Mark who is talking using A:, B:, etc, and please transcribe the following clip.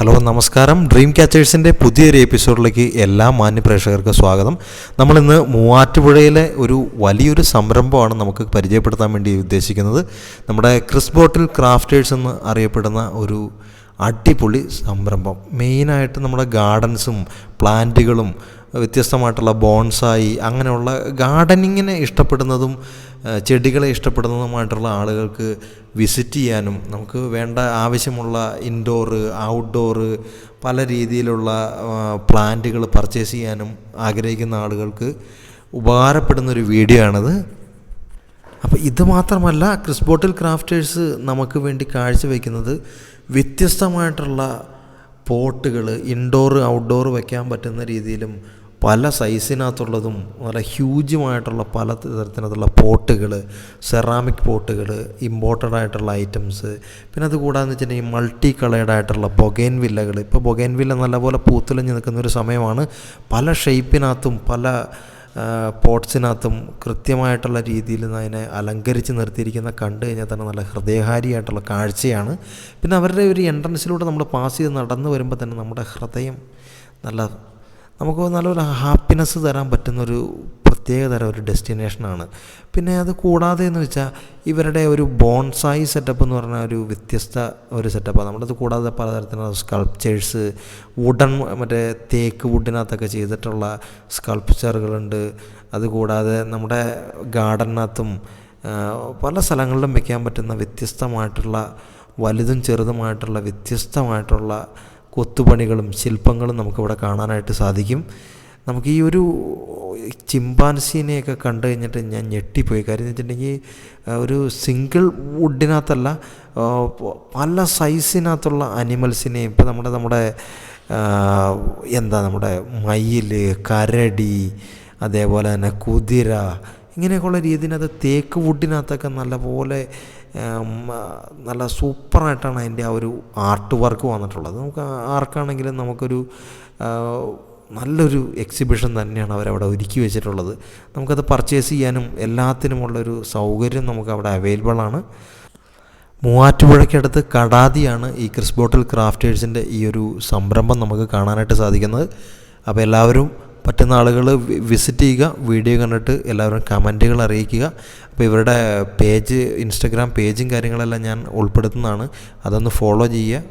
A: Hello നമസ്കാരം. Dream ക്യാച്ചേഴ്സിൻ്റെ പുതിയൊരു എപ്പിസോഡിലേക്ക് എല്ലാ മാന്യ പ്രേക്ഷകർക്കും സ്വാഗതം. നമ്മളിന്ന് മൂവാറ്റുപുഴയിലെ ഒരു വലിയൊരു സംരംഭമാണ് നമുക്ക് പരിചയപ്പെടുത്താൻ വേണ്ടി ഉദ്ദേശിക്കുന്നത്. നമ്മുടെ ക്രിസ് ബോട്ടിൽ ക്രാഫ്റ്റേഴ്സ് എന്ന് അറിയപ്പെടുന്ന ഒരു അടിപൊളി സംരംഭം. മെയിനായിട്ട് നമ്മുടെ ഗാർഡൻസും പ്ലാന്റുകളും വ്യത്യസ്തമായിട്ടുള്ള ബോൺസായി അങ്ങനെയുള്ള ഗാർഡനിങ്ങിനെ ഇഷ്ടപ്പെടുന്നതും ചെടികളെ ഇഷ്ടപ്പെടുന്നതുമായിട്ടുള്ള ആളുകൾക്ക് വിസിറ്റ് ചെയ്യാനും നമുക്ക് വേണ്ട ആവശ്യമുള്ള ഇൻഡോറ് ഔട്ട്ഡോറ് പല രീതിയിലുള്ള പ്ലാന്റുകൾ പർച്ചേസ് ചെയ്യാനും ആഗ്രഹിക്കുന്ന ആളുകൾക്ക് ഉപകാരപ്പെടുന്നൊരു വീഡിയോ ആണിത്. അപ്പോൾ ഇത് മാത്രമല്ല, ക്രിസ് ബോട്ടിൽ ക്രാഫ്റ്റേഴ്സ് നമുക്ക് വേണ്ടി കാഴ്ചവെക്കുന്നത് വ്യത്യസ്തമായിട്ടുള്ള പോട്ടുകൾ ഇൻഡോർ ഔട്ട്ഡോർ വയ്ക്കാൻ പറ്റുന്ന രീതിയിലും പല സൈസിനകത്തുള്ളതും നല്ല ഹ്യൂജുമായിട്ടുള്ള പല തരത്തിലുള്ള പോട്ടുകൾ, സെറാമിക് പോട്ടുകൾ, ഇമ്പോർട്ടഡ് ആയിട്ടുള്ള ഐറ്റംസ്, പിന്നെ അതുകൂടാതെന്ന് വെച്ചിട്ടുണ്ടെങ്കിൽ മൾട്ടി കളേർഡ് ആയിട്ടുള്ള ബൊഗൈൻ വില്ലകൾ. ഇപ്പോൾ ബൊഗൈൻ വില്ല നല്ലപോലെ പൂത്തുലഞ്ഞ് നിൽക്കുന്നൊരു സമയമാണ്. പല ഷേപ്പിനകത്തും പല പോട്ട്സിനകത്തും കൃത്യമായിട്ടുള്ള രീതിയിൽ അതിനെ അലങ്കരിച്ച് നിർത്തിയിരിക്കുന്ന കണ്ടു കഴിഞ്ഞാൽ തന്നെ നല്ല ഹൃദയഹാരിയായിട്ടുള്ള കാഴ്ചയാണ്. പിന്നെ അവരുടെ ഒരു എൻട്രൻസിലൂടെ നമ്മൾ പാസ് ചെയ്ത് നടന്നു വരുമ്പോൾ തന്നെ നമ്മുടെ ഹൃദയം നമുക്ക് നല്ലൊരു ഹാപ്പിനെസ് തരാൻ പറ്റുന്നൊരു പ്രത്യേകതരം ഒരു ഡെസ്റ്റിനേഷനാണ്. പിന്നെ അത് കൂടാതെ എന്ന് വെച്ചാൽ ഇവരുടെ ഒരു ബോൺസായി സെറ്റപ്പ് എന്ന് പറഞ്ഞാൽ ഒരു വ്യത്യസ്ത ഒരു സെറ്റപ്പാണ്. നമ്മളത് കൂടാതെ പലതരത്തിലുള്ള സ്കൾപ്ചേഴ്സ്, വുഡൻ മറ്റേ തേക്ക് വുഡിനകത്തൊക്കെ ചെയ്തിട്ടുള്ള സ്കൾപ്ചറുകളുണ്ട്. അതുകൂടാതെ നമ്മുടെ ഗാർഡനകത്തും പല സ്ഥലങ്ങളിലും വയ്ക്കാൻ പറ്റുന്ന വ്യത്യസ്തമായിട്ടുള്ള വലുതും ചെറുതുമായിട്ടുള്ള വ്യത്യസ്തമായിട്ടുള്ള കൊത്തുപണികളും ശില്പങ്ങളും നമുക്കിവിടെ കാണാനായിട്ട് സാധിക്കും. നമുക്ക് ഈ ഒരു ചിമ്പാൻസീനെയൊക്കെ കണ്ടു കഴിഞ്ഞിട്ട് ഞാൻ ഞെട്ടിപ്പോയി. കാര്യം എന്ന് വെച്ചിട്ടുണ്ടെങ്കിൽ ഒരു സിംഗിൾ വുഡിനകത്തല്ല, പല സൈസിനകത്തുള്ള അനിമൽസിനെയും ഇപ്പോൾ നമ്മുടെ നമ്മുടെ മയിൽ, കരടി, അതേപോലെ തന്നെ കുതിര, ഇങ്ങനെയൊക്കെയുള്ള രീതിയിനകത്ത് തേക്ക് വുഡിനകത്തൊക്കെ നല്ലപോലെ നല്ല സൂപ്പറായിട്ടാണ് അതിൻ്റെ ആ ഒരു ആർട്ട് വർക്ക് വന്നിട്ടുള്ളത്. നമുക്ക് ആർക്കാണെങ്കിലും നമുക്കൊരു നല്ലൊരു എക്സിബിഷൻ തന്നെയാണ് അവരവിടെ ഒരുക്കി വെച്ചിട്ടുള്ളത്. നമുക്കത് പർച്ചേസ് ചെയ്യാനും എല്ലാത്തിനുമുള്ളൊരു സൗകര്യം നമുക്ക് അവിടെ അവൈലബിൾ ആണ്. മൂവാറ്റുപുഴയ്ക്കടുത്ത് കടാതിയാണ് ഈ ക്രിസ് ബോട്ടിൽ ക്രാഫ്റ്റേഴ്സിൻ്റെ ഈ ഒരു സംരംഭം നമുക്ക് കാണാനായിട്ട് സാധിക്കുന്നത്. അപ്പോൾ എല്ലാവരും പറ്റുന്ന ആളുകൾ വിസിറ്റ് ചെയ്യുക, വീഡിയോ കണ്ടിട്ട് എല്ലാവരും കമൻറ്റുകൾ അറിയിക്കുക. അപ്പോൾ ഇവരുടെ പേജ്, ഇൻസ്റ്റഗ്രാം പേജും കാര്യങ്ങളെല്ലാം ഞാൻ ഉൾപ്പെടുത്തുന്നതാണ്, അതൊന്ന് ഫോളോ ചെയ്യുക.